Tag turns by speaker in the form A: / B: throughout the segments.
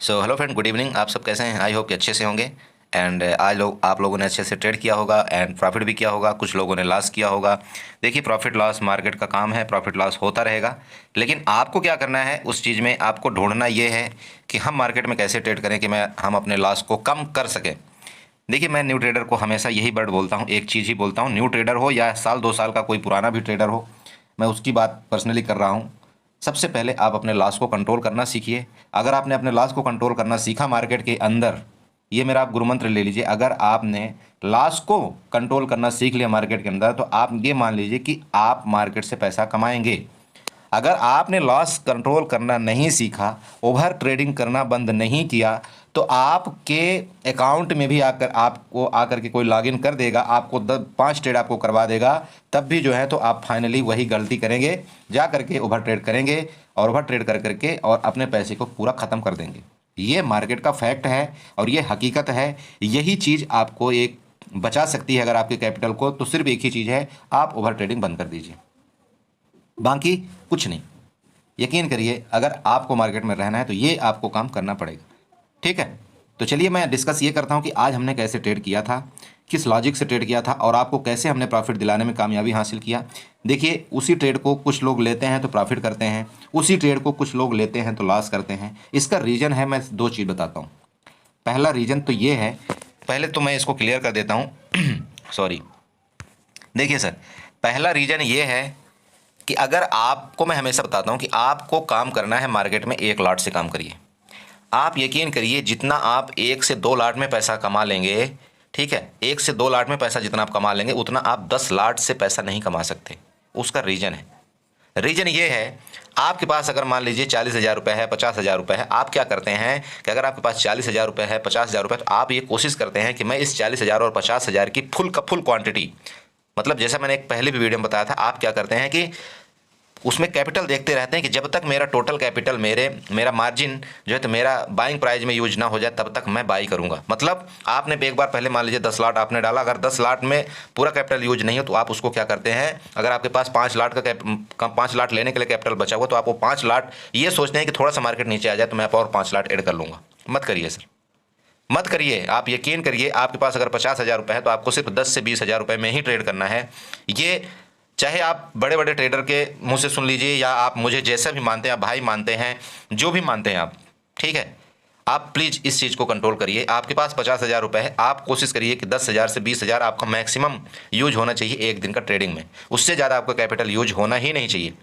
A: So hello friend, good evening. आप सब कैसे हैं? आई होप कि अच्छे से होंगे। एंड आज आप लोगों ने अच्छे से ट्रेड किया होगा एंड प्रॉफिट भी किया होगा। कुछ लोगों ने लॉस किया होगा। देखिए, प्रॉफिट लॉस मार्केट का काम है, प्रॉफिट लॉस होता रहेगा। लेकिन आपको क्या करना है, उस चीज़ में आपको ढूंढना ये है कि हम मार्केट में कैसे ट्रेड करें कि हम अपने लॉस को कम कर सकें। देखिए, मैं न्यू ट्रेडर को हमेशा यही वर्ड बोलता हूँ, एक चीज़ ही बोलता हूँ। न्यू ट्रेडर हो या साल 2 साल का कोई पुराना भी ट्रेडर हो, मैं उसकी बात पर्सनली कर रहा हूँ। सबसे पहले आप अपने लॉस को कंट्रोल करना सीखिए। अगर आपने अपने लॉस को कंट्रोल करना सीखा मार्केट के अंदर, ये मेरा आप गुरु मंत्र ले लीजिए, अगर आपने लॉस को कंट्रोल करना सीख लिया मार्केट के अंदर, तो आप ये मान लीजिए कि आप मार्केट से पैसा कमाएंगे। अगर आपने लॉस कंट्रोल करना नहीं सीखा, ओवर ट्रेडिंग करना बंद नहीं किया, तो आपके अकाउंट में भी आकर आपको आकर के कोई लॉगिन कर देगा, आपको 5 ट्रेड आपको करवा देगा, तब भी जो है तो आप फाइनली वही गलती करेंगे, जा करके ओवर ट्रेड करेंगे और ओवर ट्रेड कर करके और अपने पैसे को पूरा ख़त्म कर देंगे। ये मार्केट का फैक्ट है और ये हकीकत है। यही चीज़ आपको एक बचा सकती है अगर आपके कैपिटल को, तो सिर्फ एक ही चीज़ है, आप ओवर ट्रेडिंग बंद कर दीजिए, बाकी कुछ नहीं। यकीन करिए, अगर आपको मार्केट में रहना है तो ये आपको काम करना पड़ेगा। ठीक है, तो चलिए मैं डिस्कस ये करता हूँ कि आज हमने कैसे ट्रेड किया था, किस लॉजिक से ट्रेड किया था और आपको कैसे हमने प्रॉफिट दिलाने में कामयाबी हासिल किया। देखिए, उसी ट्रेड को कुछ लोग लेते हैं तो प्रॉफिट करते हैं, उसी ट्रेड को कुछ लोग लेते हैं तो लॉस करते हैं। इसका रीज़न है, मैं 2 चीज़ बताता हूँ। पहला रीज़न तो ये है, पहले तो मैं इसको क्लियर कर देता हूँ सॉरी। देखिए सर, पहला रीज़न ये है कि अगर आपको, मैं हमेशा बताता हूँ कि आपको काम करना है मार्केट में, 1 लॉट से काम करिए। आप यकीन करिए, जितना आप 1 से 2 लॉट में पैसा कमा लेंगे, ठीक है, 1 से 2 लॉट में पैसा जितना आप कमा लेंगे, उतना आप 10 लॉट से पैसा नहीं कमा सकते। उसका रीज़न है, रीज़न ये है, आपके पास अगर मान लीजिए 40,000 रुपये है, 50,000 रुपये है, आप क्या करते हैं कि अगर आपके पास 40,000 रुपये है, 50,000 रुपये, तो आप ये कोशिश करते हैं कि मैं इस 40,000 और 50,000 की फुल का फुल क्वांटिटी, मतलब जैसा मैंने एक पहले भी वीडियो में बताया था, आप क्या करते हैं कि उसमें कैपिटल देखते रहते हैं कि जब तक मेरा टोटल कैपिटल, मेरा मार्जिन जो है तो मेरा बाइंग प्राइस में यूज ना हो जाए, तब तक मैं बाई करूंगा। मतलब आपने एक बार पहले मान लीजिए 10 लाट आपने डाला, अगर 10 लाट में पूरा कैपिटल यूज नहीं हो तो आप उसको क्या करते हैं, अगर आपके पास 5 लाट का 5 लाट लेने के लिए कैपिटल बचा हुआ, तो आप वो 5 लाट ये सोचते हैं कि थोड़ा सा मार्केट नीचे आ जाए तो मैं और 5 लाट ऐड कर लूँगा। मत करिए सर, मत करिए। आप यकीन करिए, आपके पास अगर 50,000 रुपये है तो आपको सिर्फ 10 से 20,000 रुपये में ही ट्रेड करना है। ये चाहे आप बड़े बड़े ट्रेडर के मुंह से सुन लीजिए या आप मुझे जैसा भी मानते हैं, आप भाई मानते हैं, जो भी मानते हैं आप, ठीक है, आप प्लीज़ इस चीज़ को कंट्रोल करिए। आपके पास 50,000 रुपये है, आप कोशिश करिए कि 10,000 से 20,000 आपका मैक्सिमम यूज होना चाहिए एक दिन का ट्रेडिंग में। उससे ज़्यादा आपका कैपिटल यूज होना ही नहीं चाहिए।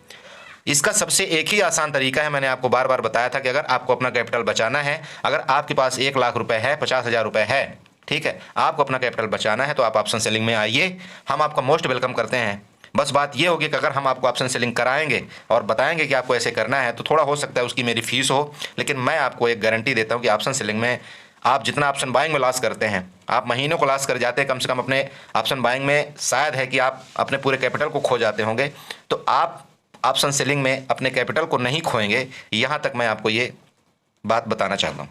A: इसका सबसे एक ही आसान तरीका है, मैंने आपको बार बार बताया था कि अगर आपको अपना कैपिटल बचाना है, अगर आपके पास 1 लाख रुपए है, 50,000 रुपये है, ठीक है, आपको अपना कैपिटल बचाना है, तो आप ऑप्शन सेलिंग में आइए, हम आपका मोस्ट वेलकम करते हैं। बस बात ये होगी कि अगर हम आपको ऑप्शन सेलिंग कराएंगे और बताएंगे कि आपको ऐसे करना है, तो थोड़ा हो सकता है उसकी मेरी फीस हो, लेकिन मैं आपको एक गारंटी देता हूँ कि ऑप्शन सेलिंग में आप जितना ऑप्शन बाइंग में लॉस करते हैं, आप महीनों को लॉस कर जाते हैं, कम से कम अपने ऑप्शन बाइंग में शायद है कि आप अपने पूरे कैपिटल को खो जाते होंगे, तो आप ऑप्शन सेलिंग में अपने कैपिटल को नहीं खोएंगे। यहाँ तक मैं आपको ये बात बताना चाहता हूँ,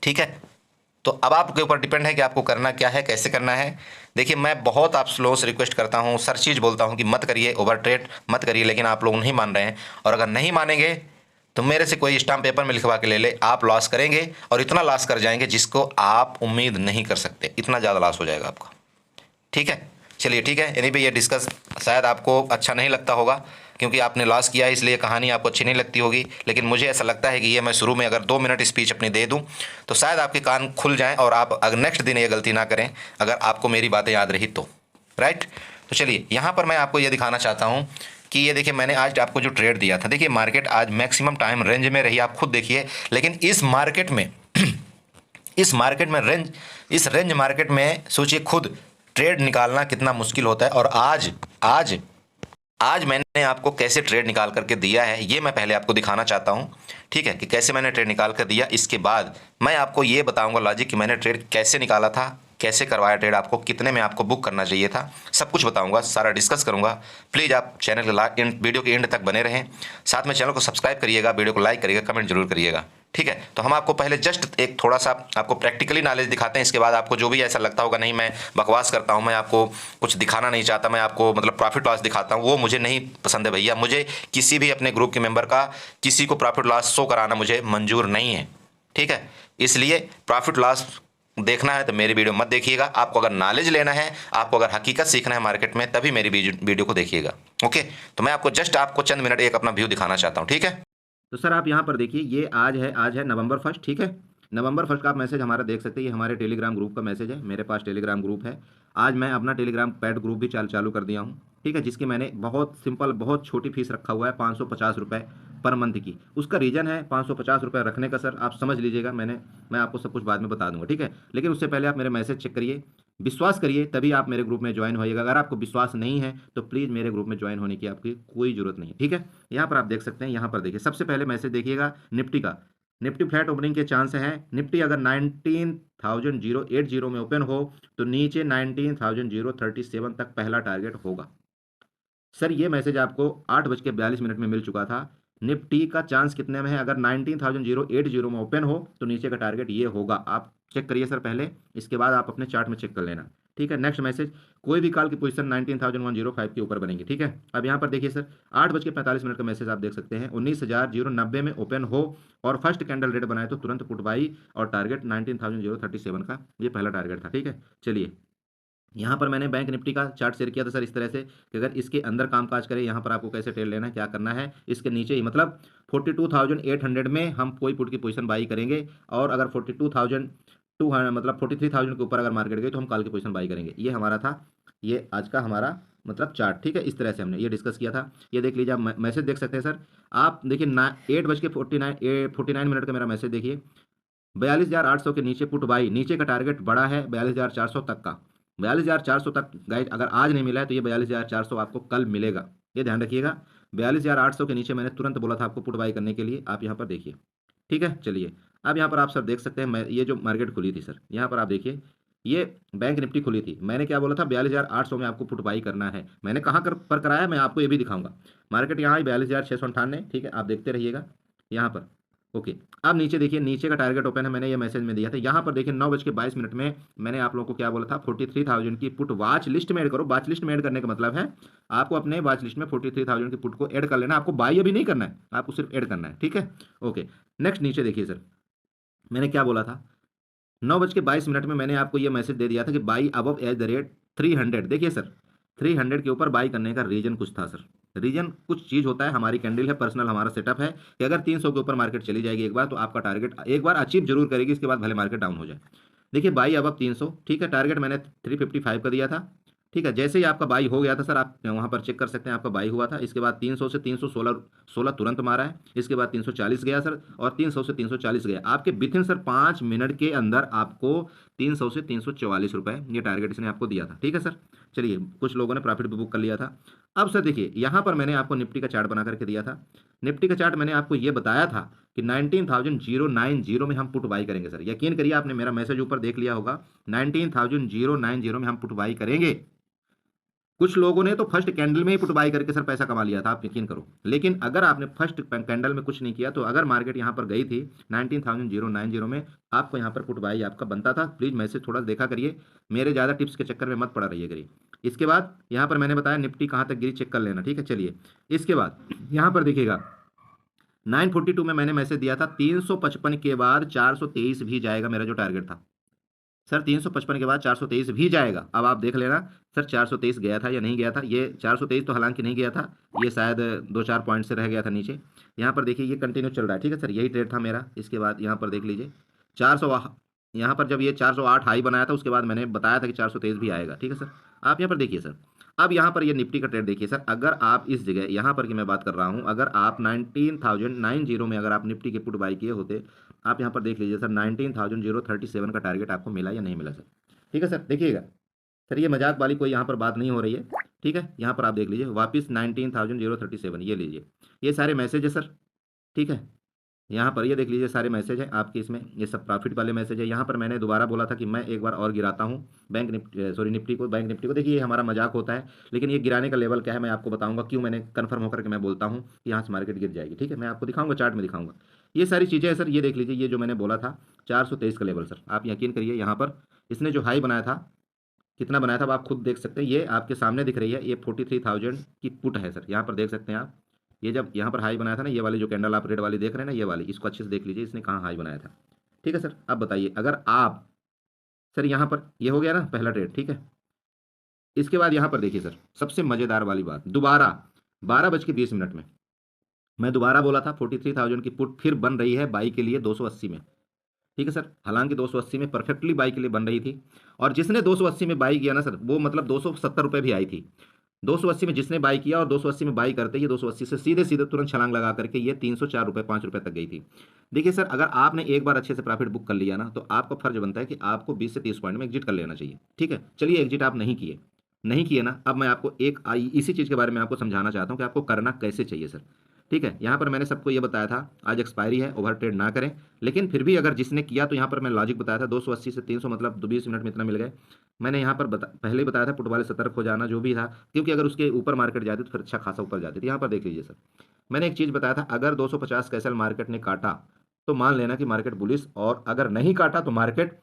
A: ठीक है। तो अब आपके ऊपर डिपेंड है कि आपको करना क्या है, कैसे करना है। देखिए, मैं बहुत आप लोगों से रिक्वेस्ट करता हूँ, सर चीज़ बोलता हूँ कि मत करिए, ओवर ट्रेड मत करिए, लेकिन आप लोग नहीं मान रहे हैं। और अगर नहीं मानेंगे तो मेरे से कोई स्टाम्प पेपर में लिखवा के ले ले, आप लॉस करेंगे और इतना लॉस कर जाएंगे जिसको आप उम्मीद नहीं कर सकते, इतना ज़्यादा लॉस हो जाएगा आपका, ठीक है। चलिए ठीक है, यानी भी ये डिस्कस शायद आपको अच्छा नहीं लगता होगा, क्योंकि आपने लॉस किया है, इसलिए कहानी आपको अच्छी नहीं लगती होगी, लेकिन मुझे ऐसा लगता है कि ये मैं शुरू में अगर 2 मिनट स्पीच अपनी दे दूं तो शायद आपके कान खुल जाएं और आप अगर नेक्स्ट दिन ये गलती ना करें, अगर आपको मेरी बातें याद रही तो, राइट। तो चलिए, यहाँ पर मैं आपको ये दिखाना चाहता हूँ कि ये देखिए, मैंने आज आपको जो ट्रेड दिया था, देखिए मार्केट आज मैक्सिमम टाइम रेंज में रही, आप खुद देखिए। लेकिन इस मार्केट में इस रेंज मार्केट में सोचिए खुद, ट्रेड निकालना कितना मुश्किल होता है। और आज मैंने आपको कैसे ट्रेड निकाल करके दिया है, ये मैं पहले आपको दिखाना चाहता हूँ, ठीक है, कि कैसे मैंने ट्रेड निकाल कर दिया। इसके बाद मैं आपको ये बताऊंगा लॉजिक कि मैंने ट्रेड कैसे निकाला था, कैसे करवाया ट्रेड, आपको कितने में आपको बुक करना चाहिए था, सब कुछ बताऊंगा, सारा डिस्कस करूंगा। प्लीज़ आप चैनल के वीडियो के एंड तक बने रहें, साथ में चैनल को सब्सक्राइब करिएगा, वीडियो को लाइक करिएगा, कमेंट जरूर करिएगा, ठीक है। तो हम आपको पहले जस्ट एक थोड़ा सा आपको प्रैक्टिकली नॉलेज दिखाते हैं। इसके बाद आपको जो भी ऐसा लगता होगा नहीं मैं बकवास करता हूं, मैं आपको कुछ दिखाना नहीं चाहता, मैं आपको मतलब प्रॉफिट लॉस दिखाता हूं, वो मुझे नहीं पसंद है भैया। मुझे किसी भी अपने ग्रुप के मेंबर का किसी को प्रॉफिट लॉस शो कराना मुझे मंजूर नहीं है, ठीक है। इसलिए प्रॉफिट लॉस देखना है तो मेरी वीडियो मत देखिएगा। आपको अगर नॉलेज लेना है, आपको अगर हकीकत सीखना है मार्केट में, तभी मेरी वीडियो को देखिएगा। ओके, तो मैं आपको जस्ट आपको चंद मिनट एक अपना व्यू दिखाना चाहता हूँ, ठीक है। तो सर आप यहाँ पर देखिए, ये आज है नवंबर 1, ठीक है। नवंबर 1 का आप मैसेज हमारा देख सकते हैं, ये हमारे टेलीग्राम ग्रुप का मैसेज है। मेरे पास टेलीग्राम ग्रुप है। आज मैं अपना टेलीग्राम पेड ग्रुप भी चालू कर दिया हूँ, ठीक है, जिसकी मैंने बहुत सिंपल बहुत छोटी फीस रखा हुआ है, 550 रुपये पर मंथ की। उसका रीज़न है 550 रुपये रखने का सर, आप समझ लीजिएगा। मैं आपको सब कुछ बाद में बता दूंगा, ठीक है। लेकिन उससे पहले आप मेरे मैसेज चेक करिए, विश्वास करिए, तभी आप मेरे ग्रुप में ज्वाइन होइएगा। अगर आपको विश्वास नहीं है तो प्लीज़ मेरे ग्रुप में ज्वाइन होने की आपकी कोई ज़रूरत नहीं है, ठीक है। यहाँ पर आप देख सकते हैं, यहाँ पर देखिए सबसे पहले मैसेज देखिएगा निफ्टी का। निफ्टी फ्लैट ओपनिंग के चांस हैं। निफ्टी अगर 19,080 में ओपन हो तो नीचे 19,037 तक पहला टारगेट होगा। सर ये मैसेज आपको 8:42 में मिल चुका था। निफ्टी का चांस कितने में है? अगर 19,080 में ओपन हो तो नीचे का टारगेट ये होगा। आप चेक करिए सर पहले, इसके बाद आप अपने चार्ट में चेक कर लेना, ठीक है। नेक्स्ट मैसेज, कोई भी कॉल की पोजीशन 19,105 के ऊपर बनेगी, ठीक है। अब यहाँ पर देखिए सर 8:45 का मैसेज आप देख सकते हैं, 19,090 में ओपन हो और फर्स्ट कैंडल रेड बनाए तो तुरंत पुट बाई और टारगेट 19,037 का ये पहला टारगेट था, ठीक है। चलिए, यहाँ पर मैंने बैंक निफ्टी का चार्ट शेयर किया था सर इस तरह से कि अगर इसके अंदर कामकाज करे, यहाँ पर आपको कैसे ट्रेड लेना है, क्या करना है, इसके नीचे ही मतलब 42,800 में हम कोई पुट की पोजीशन बाई करेंगे, और अगर 42,200 मतलब 43,000 के ऊपर अगर मार्केट गई तो हम कॉल की पोजीशन बाई करेंगे। ये हमारा था, ये आज का हमारा मतलब चार्ट, ठीक है। इस तरह से हमने ये डिस्कस किया था। ये देख लीजिए, आप मैसेज देख सकते हैं सर। आप देखिए 8:49 का मेरा मैसेज देखिए, 42,800 के नीचे पुट बाई, नीचे का टारगेट बड़ा है 42,400 तक का। 42,400 तक गाइड अगर आज नहीं मिला है तो ये 42,400 आपको कल मिलेगा, ये ध्यान रखिएगा। 42,800 के नीचे मैंने तुरंत बोला था आपको पुट बाई करने के लिए, आप यहाँ पर देखिए, ठीक है। चलिए, अब यहाँ पर आप सर देख सकते हैं, मैं ये जो मार्केट खुली थी सर, यहाँ पर आप देखिए, ये बैंक निफ्टी खुली थी। मैंने क्या बोला था, 42,800 में आपको पुट बाई करना है। मैंने कहाँ पर कराया, मैं आपको ये भी दिखाऊंगा। मार्केट यहाँ आई 42,698, ठीक है, आप देखते रहिएगा यहाँ पर। ओके, अब नीचे देखिए, नीचे का टारगेट ओपन है, मैंने ये मैसेज में दिया था। यहाँ पर देखिए 9:22 में मैंने आप लोगों को क्या बोला था, 43,000 की पुट वॉच लिस्ट में ऐड करो। वॉच लिस्ट में ऐड करने का मतलब है आपको अपने वॉच लिस्ट में 43,000 की पुट को ऐड कर लेना। आपको बाई अभी नहीं करना है, आपको सिर्फ ऐड करना है, ठीक है। ओके, नेक्स्ट नीचे देखिए सर, मैंने क्या बोला था, 9:22 में मैंने आपको ये मैसेज दे दिया था कि buy above as the rate 300। देखिए सर, 300 के ऊपर बाई करने का रीजन कुछ था सर। रीजन कुछ चीज़ होता है, हमारी कैंडल है, पर्सनल हमारा सेटअप है कि अगर 300 के ऊपर मार्केट चली जाएगी एक बार तो आपका टारगेट एक बार अचीव जरूर करेगी, इसके बाद भले मार्केट डाउन हो जाए। देखिए बाई अबव 300, ठीक है, टारगेट मैंने 355 का दिया था, ठीक है। जैसे ही आपका बाई हो गया था सर, आप वहाँ पर चेक कर सकते हैं, आपका बाई हुआ था। इसके बाद 300 से 316 तुरंत मारा है। इसके बाद 340 गया सर, और 300 से 340 गया। आपके विथिन सर 5 मिनट के अंदर आपको 300 से 344 रुपये ये टारगेट इसने आपको दिया था, ठीक है सर। चलिए, कुछ लोगों ने प्रॉफिट भी बुक कर लिया था। अब सर देखिए, यहाँ पर मैंने आपको निफ्टी का चार्ट बना करके दिया था। निफ्टी का चार्ट मैंने आपको ये बताया था कि 19,090 में हम पुट बाई करेंगे सर। यकीन करिए, आपने मेरा मैसेज ऊपर देख लिया होगा, 19,090 में हम पुट बाई करेंगे। कुछ लोगों ने तो फर्स्ट कैंडल में ही पुट बाई करके सर पैसा कमा लिया था, आप यकीन करो। लेकिन अगर आपने फर्स्ट कैंडल में कुछ नहीं किया तो अगर मार्केट यहाँ पर गई थी 19,090 में, आपको यहाँ पर पुट बाई आपका बनता था। प्लीज़ मैसेज थोड़ा देखा करिए, मेरे ज़्यादा टिप्स के चक्कर में मत पड़ा रहिए करिए। इसके बाद यहाँ पर मैंने बताया निफ्टी कहाँ तक गिरी, चेक कर लेना, ठीक है। चलिए, इसके बाद यहाँ पर देखिएगा 9:42 में मैंने मैसेज दिया था, 355 के बाद 423 भी जाएगा मेरा जो टारगेट था सर। 355 के बाद 423 भी जाएगा। अब आप देख लेना सर, 423 गया था या नहीं गया था। ये 423 तो हालांकि नहीं गया था, ये शायद 2-4 पॉइंट से रह गया था नीचे। यहाँ पर देखिए ये कंटिन्यू चल रहा है, ठीक है सर, यही ट्रेड था मेरा। इसके बाद यहाँ पर देख लीजिए 400, यहाँ पर जब ये 408 हाई बनाया था उसके बाद मैंने बताया था कि 423 भी आएगा, ठीक है सर। आप यहाँ पर देखिए सर, अब यहाँ पर ये निफ्टी का ट्रेड देखिए सर, अगर आप इस जगह यहाँ पर की मैं बात कर रहा हूँ, अगर आप 19,090 में अगर आप निफ्टी के पुट बाई किए होते, आप यहाँ पर देख लीजिए सर, 19,037 का टारगेट आपको मिला या नहीं मिला सर, ठीक है सर। देखिएगा सर, ये मजाक वाली कोई यहाँ पर बात नहीं हो रही है, ठीक है। यहाँ पर आप देख लीजिए वापस 19,037, ये लीजिए, ये सारे मैसेज है सर, ठीक है। यहाँ पर ये देख लीजिए सारे मैसेज हैं आपके इसमें, ये सब प्रॉफिट वाले मैसेज है। यहाँ पर मैंने दोबारा बोला था कि मैं एक बार और गिराता हूँ बैंक निफ्टी, सॉरी निफ्टी को, बैंक निफ्टी को। देखिए ये हमारा मजाक होता है, लेकिन ये गिराने का लेवल क्या है मैं आपको बताऊंगा, क्यों मैंने कन्फर्म होकर के मैं बोलता हूँ कि यहाँ से मार्केट गिर जाएगी, ठीक है। मैं आपको दिखाऊंगा, चार्ट में दिखाऊंगा, ये सारी चीज़ें हैं सर। ये देख लीजिए, ये जो मैंने बोला था 423 का लेवल सर, आप यकीन करिए यहाँ पर इसने जो हाई बनाया था, कितना बनाया था अब आप खुद देख सकते हैं, ये आपके सामने दिख रही है, ये 43,000 की पुट है सर। यहाँ पर देख सकते हैं आप, ये जब यहाँ पर हाई बनाया था ना, ये वाली जो कैंडल आप रेड वाली देख रहे हैं ना, ये वाली, इसको अच्छे से देख लीजिए, इसने कहाँ हाई बनाया था,
B: ठीक है सर। अब बताइए, अगर आप सर यहाँ पर ये हो गया ना पहला ट्रेड, ठीक है। इसके बाद यहाँ पर देखिए सर, सबसे मजेदार वाली बात, दोबारा 12:20 में मैं दोबारा बोला था 43,000 की पुट फिर बन रही है बाई के लिए 280 में, ठीक है सर। हालांकि 280 में परफेक्टली बाई के लिए बन रही थी, और जिसने 280 में बाई किया ना सर, वो मतलब 270 रुपये भी आई थी। 280 में जिसने बाई किया, और 280 में बाई करते ही 280 से सीधे सीधे तुरंत छलांग लगा करके ये 304 रुपये 5 रुपये तक गई थी। देखिए सर, अगर आपने एक बार अच्छे से प्रॉफिट बुक कर लिया ना, तो आपका फर्ज बनता है कि आपको 20 से 30 पॉइंट में एग्जिट कर लेना चाहिए, ठीक है। चलिए, एग्जिट आप नहीं किए ना, अब मैं आपको इसी चीज़ के बारे में आपको समझाना चाहता हूँ कि आपको करना कैसे चाहिए सर, ठीक है। यहाँ पर मैंने सबको ये बताया था, आज एक्सपायरी है, ओवर ट्रेड ना करें। लेकिन फिर भी अगर जिसने किया, तो यहाँ पर मैं लॉजिक बताया था 280 से 300 मतलब 20 मिनट में इतना मिल गए। मैंने यहाँ पर पहले ही बताया था पुट वाले सतर्क हो जाना, जो भी था, क्योंकि अगर उसके ऊपर मार्केट जाती तो फिर अच्छा खासा ऊपर जाती थी। यहाँ पर देख लीजिए सर, मैंने एक चीज़ बताया था, अगर 250 कैसल मार्केट ने काटा तो मान लेना कि मार्केट बुलिश, और अगर नहीं काटा तो मार्केट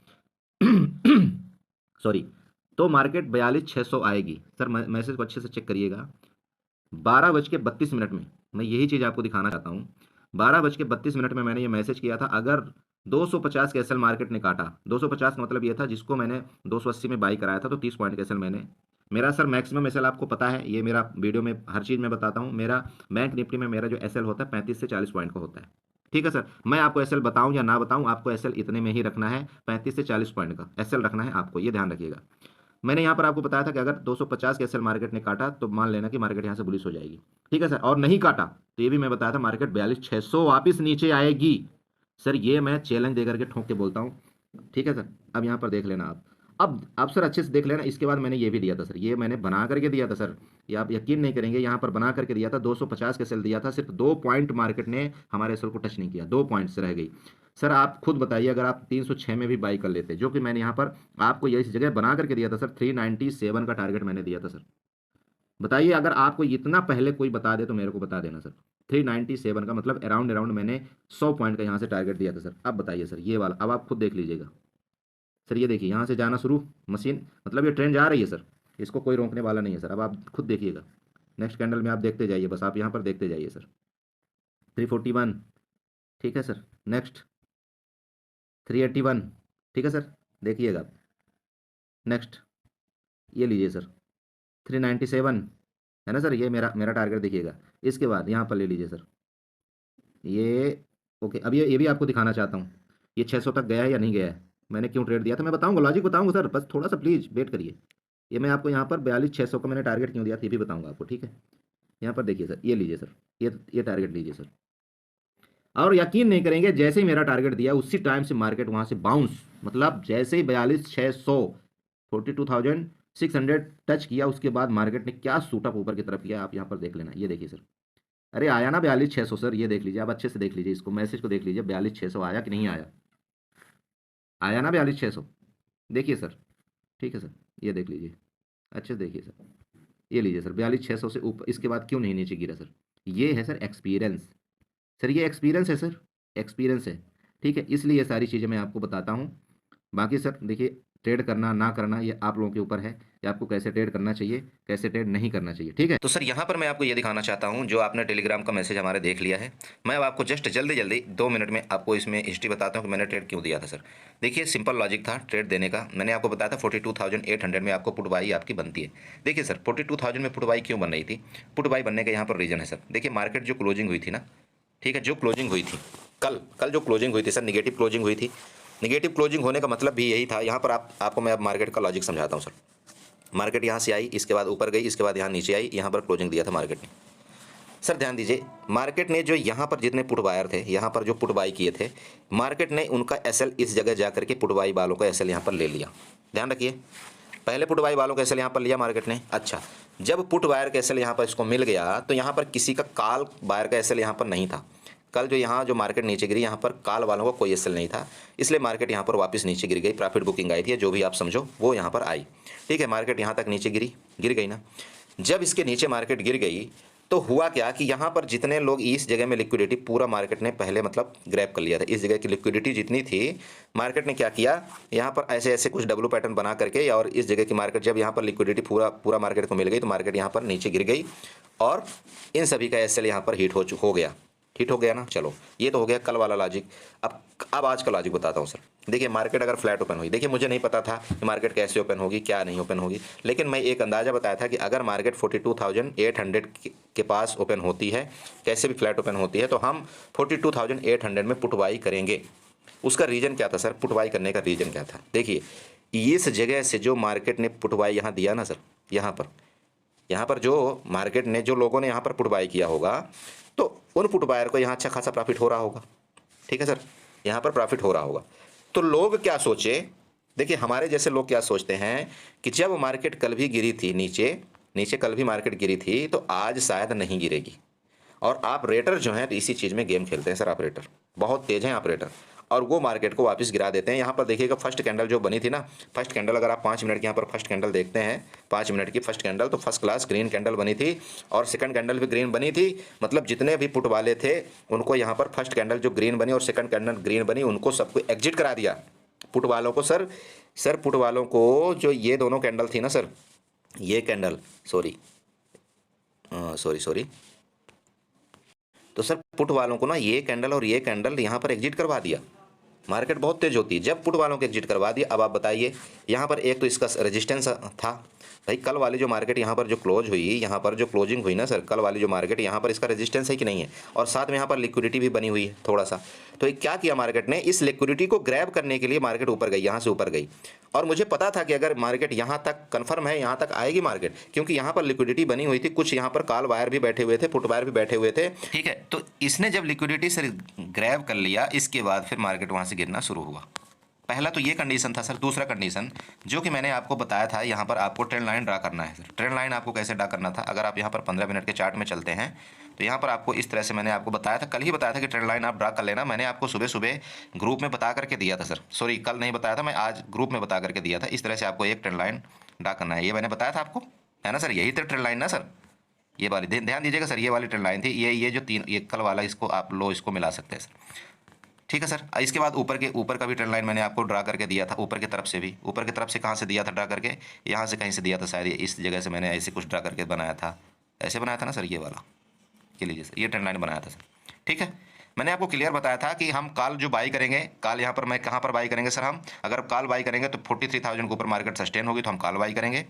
B: सॉरी, तो मार्केट 42,600 आएगी सर। मैसेज को अच्छे से चेक करिएगा। 12:32 में मैं यही चीज़ आपको दिखाना चाहता हूँ। 12:32 में मैंने ये मैसेज किया था, अगर 250 का एसएल मार्केट ने काटा, 250 का मतलब ये था जिसको मैंने 280 में बाई कराया था, तो 30 पॉइंट का एसएल मैंने, मेरा सर मैक्सिमम एसएल आपको पता है, ये मेरा वीडियो में हर चीज़ में बताता हूँ। मेरा बैंक निफ्टी में मेरा जो एसएल होता है 35 से 40 पॉइंट का होता है, ठीक है सर। मैं आपको एसएल बताऊं या ना बताऊं, आपको एसएल इतने में ही रखना है, 35 से 40 पॉइंट का एसएल रखना है आपको, ये ध्यान रखिएगा। मैंने यहाँ पर आपको बताया था कि अगर 250 के एसएल मार्केट ने काटा तो मान लेना कि मार्केट यहाँ से बुलिश हो जाएगी, ठीक है सर। और नहीं काटा तो ये भी मैं बताया था, मार्केट 42,600 वापस नीचे आएगी सर। ये मैं चैलेंज दे करके ठोक के बोलता हूँ, ठीक है सर। अब यहाँ पर देख लेना आप, अब सर अच्छे से देख लेना। इसके बाद मैंने ये भी दिया था सर, ये मैंने बना करके दिया था सर, ये आप यकीन नहीं करेंगे, यहाँ पर बना करके दिया था 250 के सेल दिया था, सिर्फ 2 पॉइंट मार्केट ने हमारे सेल को टच नहीं किया, 2 पॉइंट से रह गई सर। आप खुद बताइए, अगर आप 306 में भी बाई कर लेते, जो कि मैंने यहाँ पर आपको ये इस जगह बना करके दिया था सर, 397 का टारगेट मैंने दिया था सर। बताइए, अगर आपको इतना पहले कोई बता दे तो मेरे को बता देना सर। 397 का मतलब अराउंड अराउंड मैंने 100 पॉइंट का यहाँ से टारगेट दिया था सर। अब बताइए सर, ये वाला अब आप खुद देख लीजिएगा सर। ये देखिए, यहाँ से जाना शुरू मशीन, मतलब ये ट्रेंड जा रही है सर, इसको कोई रोकने वाला नहीं है सर। अब आप खुद देखिएगा, नेक्स्ट कैंडल में आप देखते जाइए, बस आप यहाँ पर देखते जाइए सर। 341, ठीक है सर। नेक्स्ट 381, ठीक है सर, देखिएगा आप। नेक्स्ट ये लीजिए सर, 397 है ना सर, ये मेरा मेरा टारगेट देखिएगा। इसके बाद यहाँ पर ले लीजिए सर, ये ओके। अब ये भी आपको दिखाना चाहता हूँ, ये 600 तक गया है या नहीं गया है, मैंने क्यों ट्रेड दिया था, मैं बताऊँगा, लॉजिक बताऊँगा सर, बस थोड़ा सा प्लीज़ वेट करिए। ये मैं आपको यहाँ पर 42,600 का मैंने टारगेट क्यों दिया था, ये भी बताऊँगा आपको, ठीक है। यहाँ पर देखिए सर, ये लीजिए सर, ये टारगेट लीजिए सर। और यकीन नहीं करेंगे, जैसे ही मेरा टारगेट दिया उसी टाइम से मार्केट वहाँ से बाउंस, मतलब जैसे ही 42,600 42,600 टच किया, उसके बाद मार्केट ने क्या सूटअप ऊपर की तरफ किया, आप यहाँ पर देख लेना। ये देखिए सर, अरे आया ना 42,600 सर, ये देख लीजिए, आप अच्छे से देख लीजिए, इसको मैसेज को देख लीजिए, 42,600 आया कि नहीं आया, आया ना 42,600, देखिए सर, ठीक है सर। ये देख लीजिए, अच्छे से देखिए सर, ये लीजिए सर, 42,600 से ऊपर, इसके बाद क्यों नहीं नीचे गिरा सर, ये है सर एक्सपीरियंस सर, ये एक्सपीरियंस है सर, एक्सपीरियंस है, ठीक है। इसलिए ये सारी चीज़ें मैं आपको बताता हूँ। बाकी सर देखिए, ट्रेड करना ना करना ये आप लोगों के ऊपर है कि आपको कैसे ट्रेड करना चाहिए, कैसे ट्रेड नहीं करना चाहिए, ठीक है।
A: तो सर यहाँ पर मैं आपको ये दिखाना चाहता हूँ, जो आपने टेलीग्राम का मैसेज हमारे देख लिया है, मैं अब आपको जस्ट जल्दी जल्दी 2 मिनट में आपको इसमें हिस्ट्री बताता हूँ कि मैंने ट्रेड क्यों दिया था सर। देखिए, सिंपल लॉजिक था ट्रेड देने का, मैंने आपको बताया था 42,800 में आपको पुट बाई आपकी बनती है। देखिए सर, 42,000 में पुट बाई क्यों बन रही थी, पुट बाई बनने का यहाँ पर रीज़न है सर। देखिए, मार्केट जो क्लोजिंग हुई थी ना, ठीक है, जो क्लोजिंग हुई थी कल जो क्लोजिंग हुई थी सर, निगेटिव क्लोजिंग हुई थी। निगेटिव क्लोजिंग होने का मतलब भी यही था। यहाँ पर आपको मैं अब मार्केट का लॉजिक समझाता हूँ सर। मार्केट यहाँ से आई, इसके बाद ऊपर गई, इसके बाद यहाँ नीचे आई, यहाँ पर क्लोजिंग दिया था मार्केट ने। सर ध्यान दीजिए, मार्केट ने जो यहाँ पर जितने पुट बायर थे, यहाँ पर जो पुट बाई किए थे, मार्केट ने उनका एसएल इस जगह जा करके पुट बाई वालों का एसएल यहाँ पर ले लिया। ध्यान रखिए, पहले पुट बाई वालों का एसएल यहाँ पर लिया मार्केट ने। अच्छा, जब पुट बायर का एसएल यहाँ पर इसको मिल गया, तो यहाँ पर किसी का कॉल बायर का एसएल यहाँ पर नहीं था। कल जो यहाँ जो मार्केट नीचे गिरी, यहाँ पर कॉल वालों का कोई एसएल नहीं था, इसलिए मार्केट यहाँ पर वापस नीचे गिर गई। प्रॉफिट बुकिंग आई थी, जो भी आप समझो वो यहाँ पर आई, ठीक है। मार्केट यहाँ तक नीचे गिर गई ना। जब इसके नीचे मार्केट गिर गई तो हुआ क्या कि यहाँ पर जितने लोग इस जगह में लिक्विडिटी पूरा मार्केट ने पहले मतलब ग्रैब कर लिया था। इस जगह की लिक्विडिटी जितनी थी, मार्केट ने क्या किया, यहाँ पर ऐसे ऐसे कुछ डब्लू पैटर्न बना करके, और इस जगह की मार्केट जब यहाँ पर लिक्विडिटी पूरा मार्केट को मिल गई, तो मार्केट यहाँ पर नीचे गिर गई और इन सभी का एसएल यहाँ पर हिट हो गया।
B: ठीक हो गया ना। चलो ये तो हो गया कल वाला लॉजिक। अब आज का लॉजिक बताता हूँ सर। देखिए मार्केट अगर फ्लैट ओपन हुई, देखिए मुझे नहीं पता था कि मार्केट कैसे ओपन होगी, क्या नहीं ओपन होगी, लेकिन मैं एक अंदाज़ा बताया था कि अगर मार्केट 42,800 के पास ओपन होती है, कैसे भी फ्लैट ओपन होती है, तो हम 42,800 में पुट बाई करेंगे। उसका रीज़न क्या था सर? पुट बाई करने का रीज़न क्या था? देखिए इस जगह से जो मार्केट ने पुट बाई यहाँ दिया ना सर, यहाँ पर जो मार्केट ने, जो लोगों ने यहाँ पर पुट बाई किया होगा, तो उन पुट बायर को यहाँ अच्छा खासा प्रॉफिट हो रहा होगा। ठीक है सर, यहाँ पर प्रॉफिट हो रहा होगा। तो लोग क्या सोचे, देखिए हमारे जैसे लोग क्या सोचते हैं कि जब मार्केट कल भी गिरी थी नीचे नीचे कल भी मार्केट गिरी थी, तो आज शायद नहीं गिरेगी। और ऑपरेटर जो हैं तो इसी चीज़ में गेम खेलते हैं सर। ऑपरेटर बहुत तेज हैं ऑपरेटर, और वो मार्केट को वापस गिरा देते हैं। यहाँ पर देखिएगा फर्स्ट कैंडल जो बनी थी ना, फर्स्ट कैंडल अगर आप 5 मिनट की यहाँ पर फर्स्ट कैंडल देखते हैं, 5 मिनट की फर्स्ट कैंडल, तो फर्स्ट क्लास ग्रीन कैंडल बनी थी, और सेकंड कैंडल भी ग्रीन बनी थी। मतलब जितने भी पुट वाले थे उनको यहाँ पर फर्स्ट कैंडल जो ग्रीन बनी और सेकंड कैंडल ग्रीन बनी, उनको सबको एग्जिट करा दिया। पुट वालों को सर पुट वालों को जो ये दोनों कैंडल थी ना सर, ये कैंडल सॉरी, तो सर पुट वालों को ना ये कैंडल और ये कैंडल यहाँ पर एग्जिट करवा दिया। मार्केट बहुत तेज होती है जब पुट वालों को एग्जिट करवा दिया। अब आप बताइए, यहाँ पर एक तो इसका रेजिस्टेंस था भाई, कल वाली जो मार्केट यहाँ पर जो क्लोज हुई, यहाँ पर जो क्लोजिंग हुई ना सर, कल वाली जो मार्केट, यहाँ पर इसका रेजिस्टेंस है कि नहीं है, और साथ में यहाँ पर लिक्विडिटी भी बनी हुई है थोड़ा सा। तो क्या किया मार्केट ने, इस लिक्विडिटी को ग्रैब करने के लिए मार्केट ऊपर गई, यहाँ से ऊपर गई। और मुझे पता था कि अगर मार्केट यहाँ तक कन्फर्म है, यहाँ तक आएगी मार्केट, क्योंकि यहाँ पर लिक्विडिटी बनी हुई थी, कुछ यहाँ पर कॉल बायर भी बैठे हुए थे, पुट बायर भी बैठे हुए थे। ठीक है, तो इसने जब लिक्विडिटी से ग्रैब कर लिया, इसके बाद फिर मार्केट वहाँ से गिरना शुरू हुआ। पहला तो ये कंडीशन था सर। दूसरा कंडीशन जो कि मैंने आपको बताया था, यहाँ पर आपको ट्रेंड लाइन ड्रा करना है सर। ट्रेंड लाइन आपको कैसे ड्रा करना था, अगर आप यहाँ पर 15 मिनट के चार्ट में चलते हैं, तो यहाँ पर आपको इस तरह से मैंने आपको बताया था, कल ही बताया था कि ट्रेंड लाइन आप ड्रा कर लेना। मैंने आपको सुबह सुबह ग्रुप में बता करके दिया था सर, सॉरी कल नहीं बताया था, मैं आज ग्रुप में बता करके दिया था। इस तरह से आपको एक ट्रेंड लाइन ड्रा करना है, ये मैंने बताया था आपको, है ना सर? यही तो ट्रेंड लाइन ना सर, ये वाली ध्यान दीजिएगा सर, ये वाली ट्रेंड लाइन थी। ये जो तीन, ये कल वाला, इसको आप लो, इसको मिला सकते हैं सर। ठीक है सर। इसके बाद ऊपर का भी ट्रेंड लाइन मैंने आपको ड्रा करके दिया था, ऊपर की तरफ से भी। ऊपर की तरफ से कहाँ से दिया था ड्रा करके? यहाँ से कहीं से दिया था शायद, इस जगह से मैंने ऐसे कुछ ड्रा करके बनाया था, ऐसे बनाया था ना सर, ये वाला के लीजिए सर, ये ट्रेंड लाइन बनाया था सर। ठीक है, मैंने आपको क्लियर बताया था कि हम कॉल जो बाई करेंगे, कॉल यहाँ पर मैं कहाँ पर बाई करेंगे सर, हम अगर कॉल बाई करेंगे तो 43,000 के ऊपर मार्केट सस्टेन होगी तो हम कॉल बाई करेंगे।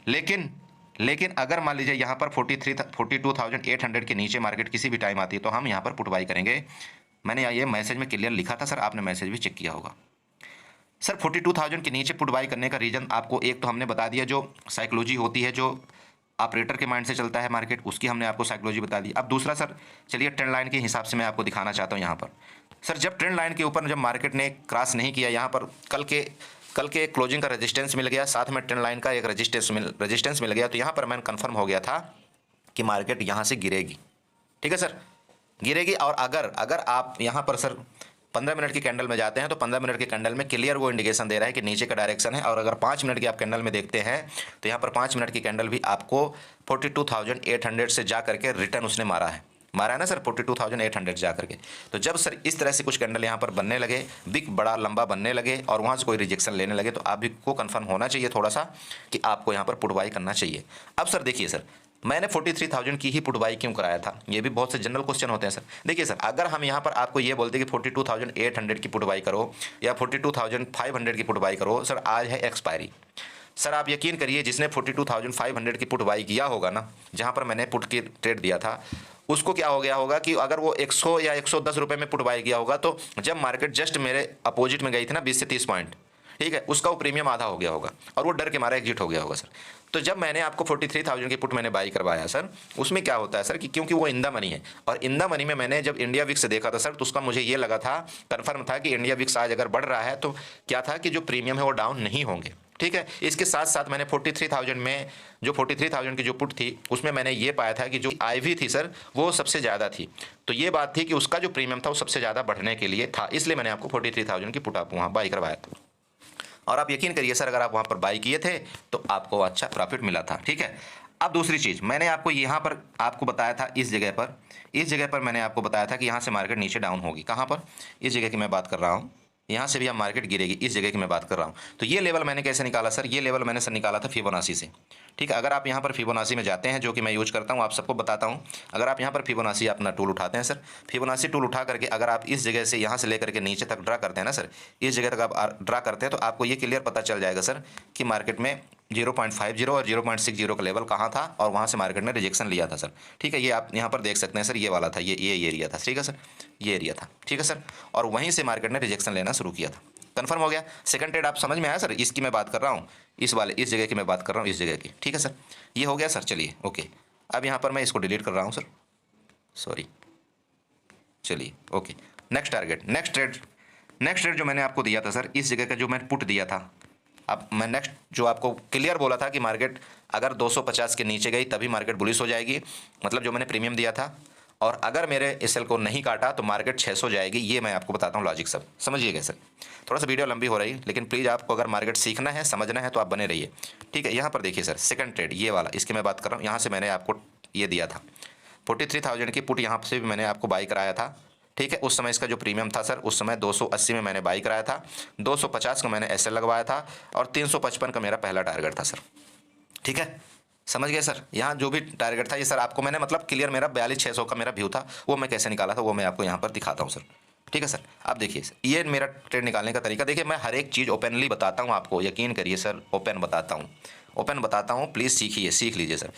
B: लेकिन अगर मान लीजिए यहाँ पर 42,800 के नीचे मार्केट किसी भी टाइम आती है तो हम यहाँ पर पुट बाई करेंगे। मैंने ये मैसेज में क्लियर लिखा था सर, आपने मैसेज भी चेक किया होगा सर। 42,000 के नीचे पुट बाई करने का रीज़न आपको एक तो हमने बता दिया, जो साइकोलॉजी होती है, जो ऑपरेटर के माइंड से चलता है मार्केट, उसकी हमने आपको साइकोलॉजी बता दी। अब दूसरा सर, चलिए ट्रेंड लाइन के हिसाब से मैं आपको दिखाना चाहता हूँ यहाँ पर सर। जब ट्रेंड लाइन के ऊपर जब मार्केट ने क्रॉस नहीं किया, यहाँ पर कल के क्लोजिंग का रेजिस्टेंस मिल गया, साथ में ट्रेंड लाइन का एक रेजिस्टेंस मिल गया, तो यहाँ पर मैंने कन्फर्म हो गया था कि मार्केट यहाँ से गिरेगी। ठीक है सर, गिरेगी। और अगर आप यहाँ पर सर 15 मिनट की कैंडल में जाते हैं तो 15 मिनट की कैंडल में क्लियर वो इंडिकेशन दे रहा है कि नीचे का डायरेक्शन है। और अगर 5 मिनट की आप कैंडल में देखते हैं तो यहाँ पर 5 मिनट की कैंडल भी आपको 42,800 से जा करके रिटर्न उसने मारा है ना सर, 42,800 जा करके। तो जब सर इस तरह से कुछ कैंडल यहाँ पर बनने लगे, बिग बड़ा लंबा बनने लगे, और वहाँ से कोई रिजेक्शन लेने लगे, तो आप भी को कन्फर्म होना चाहिए थोड़ा सा कि आपको यहाँ पर पुट बाई करना चाहिए। अब सर देखिए सर, मैंने 43,000 की ही पुट बाई क्यों कराया था, ये भी बहुत से जनरल क्वेश्चन होते हैं सर। देखिए सर, अगर हम यहाँ पर आपको ये बोलते कि 42,800 की पुट बाई करो या 42,500 की पुट बाई करो, सर आज है एक्सपायरी। सर आप यकीन करिए, जिसने 42,500 की पुट बाई किया होगा ना, जहाँ पर मैंने पुट की ट्रेड दिया था, उसको क्या हो गया होगा कि अगर वो 100 या 110 रुपये में पुट बाई किया होगा, तो जब मार्केट जस्ट मेरे अपोजिट में गई थी ना 20 से 30 पॉइंट, ठीक है, उसका वो प्रीमियम आधा हो गया होगा और वो डर के मारा एग्जिट हो गया होगा सर। तो जब मैंने आपको 43,000 की पुट मैंने बाई करवाया सर, उसमें क्या होता है सर कि क्योंकि वो इन द मनी है, और इन द मनी में मैंने जब इंडिया विक्स देखा था सर, तो उसका मुझे ये लगा था, कन्फर्म था कि इंडिया विक्स आज अगर बढ़ रहा है तो क्या था कि जो प्रीमियम है वो डाउन नहीं होंगे। ठीक है, इसके साथ साथ मैंने 43,000 में जो 43,000 की जो पुट थी, उसमें मैंने ये पाया था कि जो IV थी सर, वो सबसे ज़्यादा थी। तो ये बात थी कि उसका जो प्रीमियम था वो सबसे ज़्यादा बढ़ने के लिए था, इसलिए मैंने आपको 43,000 की पुट आप वहाँ बाई करवाया था। और आप यकीन करिए सर, अगर आप वहाँ पर बाई किए थे तो आपको अच्छा प्रॉफिट मिला था। ठीक है, अब दूसरी चीज़ मैंने आपको यहाँ पर आपको बताया था, इस जगह पर मैंने आपको बताया था कि यहाँ से मार्केट नीचे डाउन होगी। कहाँ पर? इस जगह की मैं बात कर रहा हूँ,
A: यहाँ से भी अब मार्केट गिरेगी, इस जगह की मैं बात कर रहा हूँ। तो ये लेवल मैंने कैसे निकाला सर? ये लेवल मैंने सर निकाला था फिबोनाची से। ठीक है, अगर आप यहाँ पर फिबोनाची में जाते हैं, जो कि मैं यूज करता हूँ, आप सबको बताता हूँ। अगर आप यहाँ पर फिबोनाची अपना टूल उठाते हैं सर, फिबोनाची टूल उठा करके अगर आप इस जगह से यहाँ से लेकर के नीचे तक ड्रा करते हैं ना सर, इस जगह तक आप ड्रा करते हैं, तो आपको ये क्लियर पता चल जाएगा सर कि मार्केट में 0.50 और 0.60 का लेवल कहाँ था, और वहाँ से मार्केट ने रिजेक्शन लिया था सर। ठीक है, ये आप यहाँ पर देख सकते हैं सर, ये वाला था, ये एरिया था। ठीक है सर, ये एरिया था। ठीक है सर, और वहीं से मार्केट ने रिजेक्शन लेना शुरू किया था। कंफर्म हो गया? सेकंड ट्रेड आप समझ में आया सर? इसकी मैं बात कर रहा हूँ, इस जगह की मैं बात कर रहा हूँ, इस जगह की। ठीक है सर, ये हो गया सर। चलिए ओके, अब यहाँ पर मैं इसको डिलीट कर रहा हूँ सर, सॉरी। चलिए okay, next target, next trade जो मैंने आपको दिया था सर, इस जगह का जो मैंने पुट दिया था। अब मैं नेक्स्ट जो आपको क्लियर बोला था कि मार्केट अगर 250 के नीचे गई तभी मार्केट बुलिश हो जाएगी, मतलब जो मैंने प्रीमियम दिया था, और अगर मेरे एसएल को नहीं काटा तो मार्केट 600 जाएगी। ये मैं आपको बताता हूँ लॉजिक, सब समझिएगा सर। थोड़ा सा वीडियो लंबी हो रही है, लेकिन प्लीज़ आपको अगर मार्केट सीखना है, समझना है, तो आप बने रहिए। ठीक है, यहाँ पर देखिए सर, सेकंड ट्रेड ये वाला, इसकी मैं बात कर रहा हूँ। यहाँ से मैंने आपको ये दिया था 43,000 की पुट, यहाँ से भी मैंने आपको बाई कराया था। ठीक है, उस समय इसका जो प्रीमियम था सर, उस समय 280 में मैंने बाई कराया था, 250 का मैंने एसएल लगवाया था, और 355 का मेरा पहला टारगेट था सर। ठीक है, समझ गए सर? यहाँ जो भी टारगेट था ये सर आपको मैंने मतलब क्लियर, मेरा 42,600 का मेरा व्यू था, वो मैं कैसे निकाला था वो मैं आपको यहाँ पर दिखाता हूँ सर। ठीक है सर, आप देखिए सर, ये मेरा ट्रेड निकालने का तरीका। देखिए, मैं हर एक चीज़ ओपनली बताता हूँ आपको, यकीन करिए सर, ओपन बताता हूँ, प्लीज़ सीखिए, सीख लीजिए सर।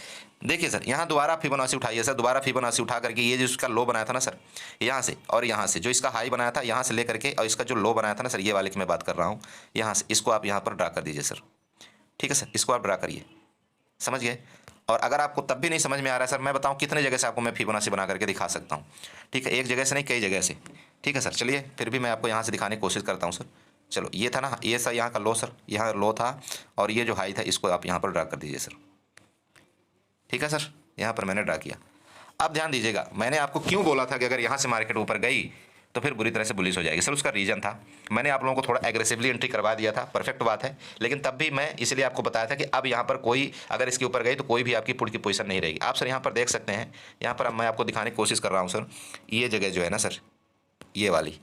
A: देखिए सर, यहाँ दोबारा फिबोनाची उठाइए सर, दोबारा फिबोनाची उठा करके ये जो इसका लो बनाया था ना सर, यहाँ से और यहाँ से जो इसका हाई बनाया था, यहाँ से लेकर के, और इसका जो लो बनाया था ना सर, ये वाले की मैं बात कर रहा हूँ, यहाँ से इसको आप यहाँ पर ड्रा कर दीजिए सर। ठीक है सर, इसको आप ड्रा करिए, समझ गए? और अगर आपको तब भी नहीं समझ में आ रहा है सर, मैं बताऊं कितने जगह से आपको मैं फिबोनाची बना करके दिखा सकता हूं। ठीक है, एक जगह से नहीं, कई जगह से। ठीक है सर, चलिए फिर भी मैं आपको यहाँ से दिखाने की कोशिश करता हूँ सर। चलो, ये था ना, ये सर यहाँ का लो सर, यहाँ लो था, और ये जो हाई था इसको आप यहाँ पर ड्रा कर दीजिए सर। ठीक है सर, यहाँ पर मैंने ड्रा किया। अब ध्यान दीजिएगा, मैंने आपको क्यों बोला था कि अगर यहाँ से मार्केट ऊपर गई तो फिर बुरी तरह से बुलिश हो जाएगी सर। उसका रीज़न था, मैंने आप लोगों को थोड़ा एग्रेसिवली एंट्री करवा दिया था, परफेक्ट बात है, लेकिन तब भी मैं इसलिए आपको बताया था कि अब यहाँ पर कोई अगर इसके ऊपर गई तो कोई भी आपकी पुट की पोजीशन नहीं रहेगी। आप सर यहाँ पर देख सकते हैं, यहाँ पर अब मैं आपको दिखाने की कोशिश कर रहा हूँ सर, ये जगह जो है ना सर, ये वाली,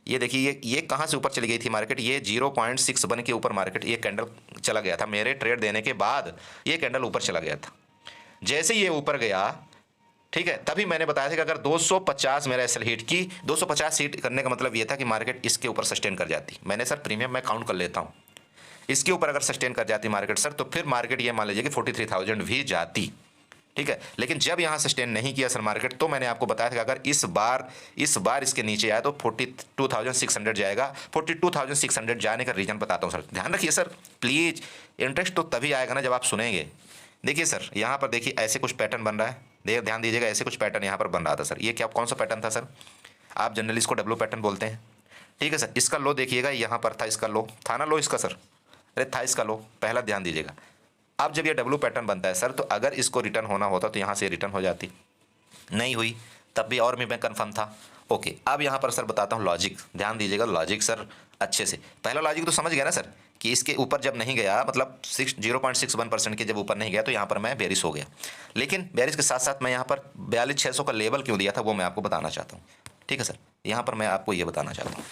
A: ये देखिए, ये कहाँ से ऊपर चली गई थी मार्केट, ये 0.61 के ऊपर मार्केट ये कैंडल चला गया था। मेरे ट्रेड देने के बाद ये कैंडल ऊपर चला गया था। जैसे ये ऊपर गया, ठीक है, तभी मैंने बताया था कि अगर 250 मेरा एसएल हिट की, 250 हिट करने का मतलब ये था कि मार्केट इसके ऊपर सस्टेन कर जाती। मैंने सर प्रीमियम मैं काउंट कर लेता हूँ, इसके ऊपर अगर सस्टेन कर जाती मार्केट सर, तो फिर मार्केट ये मान लीजिए कि 43,000 भी जाती। ठीक है, लेकिन जब यहाँ सस्टेन नहीं किया सर मार्केट, तो मैंने आपको बताया था कि अगर इस बार इसके नीचे आया तो 42,600 जाएगा। 42,600 जाने का रीज़न बताता हूँ सर, ध्यान रखिए सर प्लीज़। इंटरेस्ट तो तभी आएगा ना जब आप सुनेंगे। देखिए सर, यहाँ पर देखिए ऐसे कुछ पैटर्न बन रहा है, ध्यान दीजिएगा, ऐसे कुछ पैटर्न यहाँ पर बन रहा था सर। ये क्या, कौन सा पैटर्न था सर? आप जनरली इसको डब्ल्यू पैटर्न बोलते हैं। ठीक है सर, इसका लो देखिएगा, यहाँ पर था, इसका लो था ना, लो इसका सर, अरे था इसका लो पहला, ध्यान दीजिएगा। अब जब ये डब्ल्यू पैटर्न बनता है सर, तो अगर इसको रिटर्न होना होता तो यहाँ से रिटर्न हो जाती, नहीं हुई, तब भी और मैं कन्फर्म था। ओके, अब यहाँ पर सर बताता हूँ लॉजिक, ध्यान दीजिएगा लॉजिक सर अच्छे से। पहला लॉजिक तो समझ गया ना सर, कि इसके ऊपर जब नहीं गया, मतलब 0.61% के जब ऊपर नहीं गया तो यहाँ पर मैं बेरिश हो गया। लेकिन बेरिश के साथ साथ मैं यहाँ पर 42,600 का लेवल क्यों दिया था वो मैं आपको बताना चाहता हूँ। ठीक है सर, यहाँ पर मैं आपको ये बताना चाहता हूँ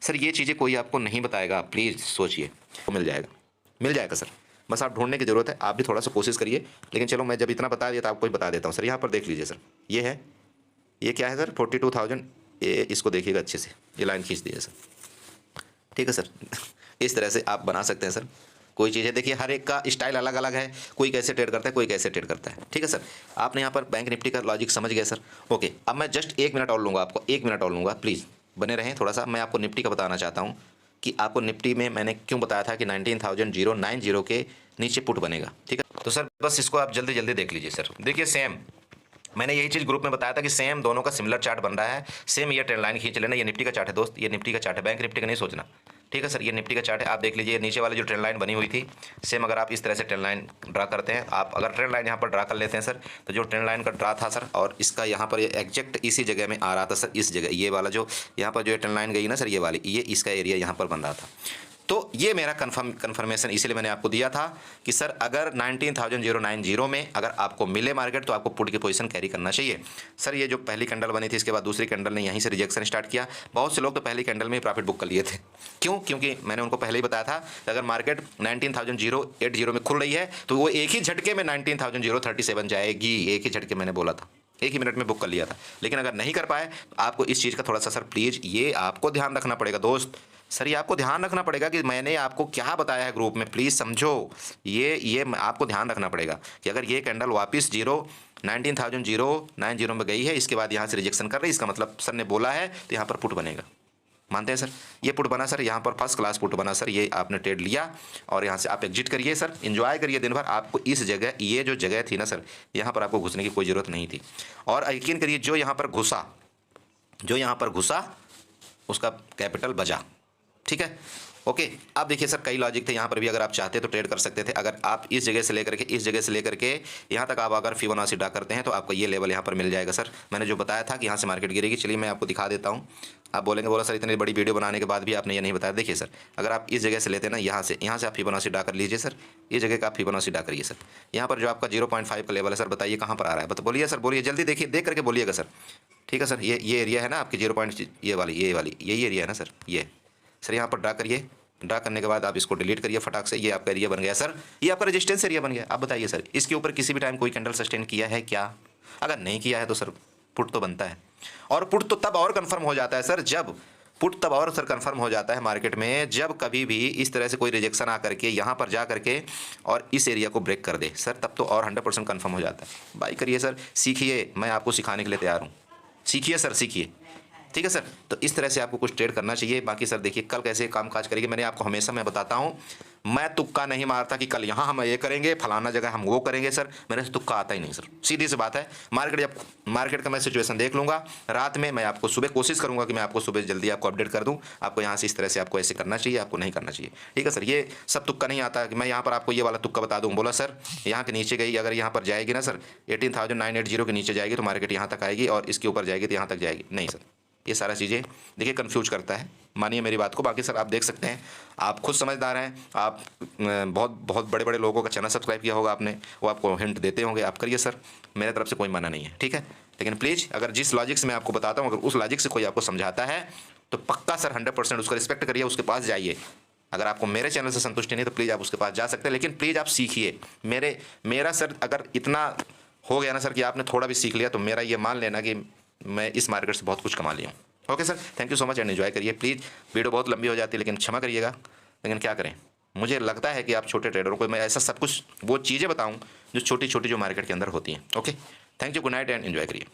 A: सर, ये चीज़ें कोई आपको नहीं बताएगा, प्लीज़ सोचिए, तो मिल जाएगा सर, बस आप ढूंढने की ज़रूरत है, आप भी थोड़ा सा कोशिश करिए। लेकिन चलो, मैं जब इतना बता दिया तो आपको बता देता हूँ सर। यहाँ पर देख लीजिए सर, ये है, ये क्या है सर, 42,000, ये इसको देखिएगा अच्छे से, ये लाइन खींच दीजिए सर। ठीक है सर, इस तरह से आप बना सकते हैं सर। कोई चीज़ें देखिए, हर एक का स्टाइल अलग अलग है, कोई कैसे ट्रेड करता है, कोई कैसे ट्रेड करता है। ठीक है सर, आपने यहाँ पर बैंक निफ्टी का लॉजिक समझ गए सर। ओके, अब मैं जस्ट 1 मिनट और लूँगा, आपको 1 मिनट और लूँगा, प्लीज़ बने रहें थोड़ा सा। मैं आपको निफ्टी का बताना चाहता हूँ कि आपको निफ्टी में मैंने क्यों बताया था कि 19,090 के नीचे पुट बनेगा। ठीक है, तो सर बस इसको आप जल्दी जल्दी देख लीजिए सर। देखिए सेम, मैंने यही चीज़ ग्रुप में बताया था कि सेम दोनों का सिमिलर चार्ट बन रहा है, सेम ये ट्रेंड लाइन खींच लेना। ये निफ्टी का चार्ट है दोस्त, ये निफ्टी का चार्ट है, बैंक निफ्टी का नहीं सोचना। ठीक है सर, ये निफ्टी का चार्ट है, आप देख लीजिए। नीचे वाली जो ट्रेंड लाइन बनी हुई थी, सेम अगर आप इस तरह से ट्रेंड लाइन ड्रा करते हैं, आप अगर ट्रेंड लाइन यहाँ पर ड्रा कर लेते हैं सर, तो जो ट्रेंड लाइन का ड्रा था सर, और इसका यहाँ पर ये एग्जैक्ट इसी जगह में आ रहा था सर, इस जगह, ये वाला जो यहाँ पर जो ट्रेंड लाइन गई ना सर, ये वाली, ये इसका एरिया यहाँ पर बन रहा था। तो ये मेरा कन्फर्मेशन इसीलिए मैंने आपको दिया था कि सर अगर 19,090 में अगर आपको मिले मार्केट तो आपको पुट की पोजीशन कैरी करना चाहिए। सर ये जो पहली कैंडल बनी थी इसके बाद दूसरी कैंडल ने यहीं से रिजेक्शन स्टार्ट किया। बहुत से लोग तो पहली कैंडल में ही प्रॉफिट बुक कर लिए थे। क्यों? क्योंकि मैंने उनको पहले ही बताया था कि अगर मार्केट 19,080 में खुल रही है तो वो एक ही झटके में 19,037 जाएगी। एक ही झटके मैंने बोला था, एक ही मिनट में बुक कर लिया था। लेकिन अगर नहीं कर पाए तो आपको इस चीज़ का थोड़ा सा सर प्लीज़ ये आपको ध्यान रखना पड़ेगा दोस्त। सर ये आपको ध्यान रखना पड़ेगा कि मैंने आपको क्या बताया है ग्रुप में, प्लीज़ समझो। ये आपको ध्यान रखना पड़ेगा कि अगर ये कैंडल वापस 19,090 में गई है, इसके बाद यहाँ से रिजेक्शन कर रही है, इसका मतलब सर ने बोला है तो यहाँ पर पुट बनेगा। मानते हैं सर? ये पुट बना सर, यहाँ पर फर्स्ट क्लास पुट बना सर। ये आपने ट्रेड लिया और यहाँ से आप एग्जिट करिए सर, एंजॉय करिए दिन भर। आपको इस जगह, ये जो जगह थी ना सर, यहाँ पर आपको घुसने की कोई ज़रूरत नहीं थी। और यकीन करिए जो यहाँ पर घुसा उसका कैपिटल बचा। ठीक है, ओके। अब देखिए सर कई लॉजिक थे यहाँ पर भी, अगर आप चाहते तो ट्रेड कर सकते थे। अगर आप इस जगह से लेकर के यहाँ तक आप अगर फिबोनाची ड्रा करते हैं तो आपको ये लेवल यहाँ पर मिल जाएगा सर। मैंने जो बताया था कि यहाँ से मार्केट गिरेगी, चलिए मैं आपको दिखा देता हूँ। आप बोलेंगे बोला सर इतनी बड़ी वीडियो बनाने के बाद भी आपने ये नहीं बताया। देखिए सर अगर आप इस जगह से लेते हैं ना, यहाँ से आप फिबोनाची ड्रा कर लीजिए सर। इस जगह का आप फिबोनाची ड्रा करिए सर। यहाँ पर जो आपका 0.5 का लेवल है सर, बताइए कहाँ पर आ रहा है? बोलिए सर, बोलिए जल्दी, देखिए देख करके बोलिएगा सर। ठीक है सर, ये एरिया है ना आपकी 0. ये वाली यही एरिया है ना सर। ये सर यहाँ पर ड्रा करिए। ड्रा करने के बाद आप इसको डिलीट करिए फटाक से। ये आपका एरिया बन गया सर, ये आपका रेजिस्टेंस एरिया बन गया। आप बताइए सर इसके ऊपर किसी भी टाइम कोई कैंडल सस्टेन किया है क्या? अगर नहीं किया है तो सर पुट तो बनता है। और पुट तो तब और कंफर्म हो जाता है सर, जब पुट तब और सर कंफर्म हो जाता है मार्केट में, जब कभी भी इस तरह से कोई रिजेक्शन आ करके यहाँ पर जा करके और इस एरिया को ब्रेक कर दे सर, तब तो और 100% कंफर्म हो जाता है। बाई करिए सर, सीखिए, मैं आपको सिखाने के लिए तैयार हूँ। सीखिए सर, सीखिए। ठीक है सर, तो इस तरह से आपको कुछ ट्रेड करना चाहिए। बाकी सर देखिए कल कैसे काम काज करेंगे, मैंने आपको हमेशा मैं बताता हूँ, मैं तुक्का नहीं मारता कि कल यहाँ हम ये करेंगे, फलाना जगह हम वो करेंगे सर, मेरे से तुक्का आता ही नहीं सर। सीधी सी बात है, मार्केट का मैं सिचुएशन देख लूँगा रात में, मैं आपको सुबह कोशिश करूँगा कि मैं आपको सुबह जल्दी आपको अपडेट कर दूँ। आपको यहाँ से इस तरह से आपको ऐसे करना चाहिए, आपको नहीं करना चाहिए। ठीक है सर, ये सब तुक्का नहीं आता कि मैं यहाँ पर आपको ये वाला तुक्का बता दूँ। बोला सर यहाँ के नीचे गई, अगर यहाँ पर जाएगी ना सर 18,980 के नीचे जाएगी तो मार्केट यहाँ तक आएगी, और इसके ऊपर जाएगी तो यहाँ तक जाएगी। नहीं सर, ये सारा चीज़ें देखिए कंफ्यूज करता है, मानिए मेरी बात को। बाकी सर आप देख सकते हैं, आप खुद समझदार हैं, आप बहुत बड़े बड़े लोगों का चैनल सब्सक्राइब किया होगा आपने, वो आपको हिंट देते होंगे, आप करिए सर, मेरे तरफ से कोई मना नहीं है। ठीक है, लेकिन प्लीज़ अगर जिस लॉजिक से मैं आपको बताता हूँ, अगर उस लॉजिक से कोई आपको समझाता है तो पक्का सर 100% उसका रिस्पेक्ट करिए, उसके पास जाइए। अगर आपको मेरे चैनल से संतुष्टि नहीं तो प्लीज़ आप उसके पास जा सकते हैं, लेकिन प्लीज़ आप सीखिए। मेरा सर अगर इतना हो गया ना सर कि आपने थोड़ा भी सीख लिया, तो मेरा ये मान लेना कि मैं इस मार्केट से बहुत कुछ कमा लिया हूँ। Okay sir, thank you so much and enjoy करिए। प्लीज़ वीडियो बहुत लंबी हो जाती है, लेकिन क्षमा करिएगा, लेकिन क्या करें, मुझे लगता है कि आप छोटे ट्रेडरों को मैं ऐसा सब कुछ वो चीज़ें बताऊँ जो छोटी छोटी जो मार्केट के अंदर होती हैं। Okay, thank you, good night and enjoy करिए।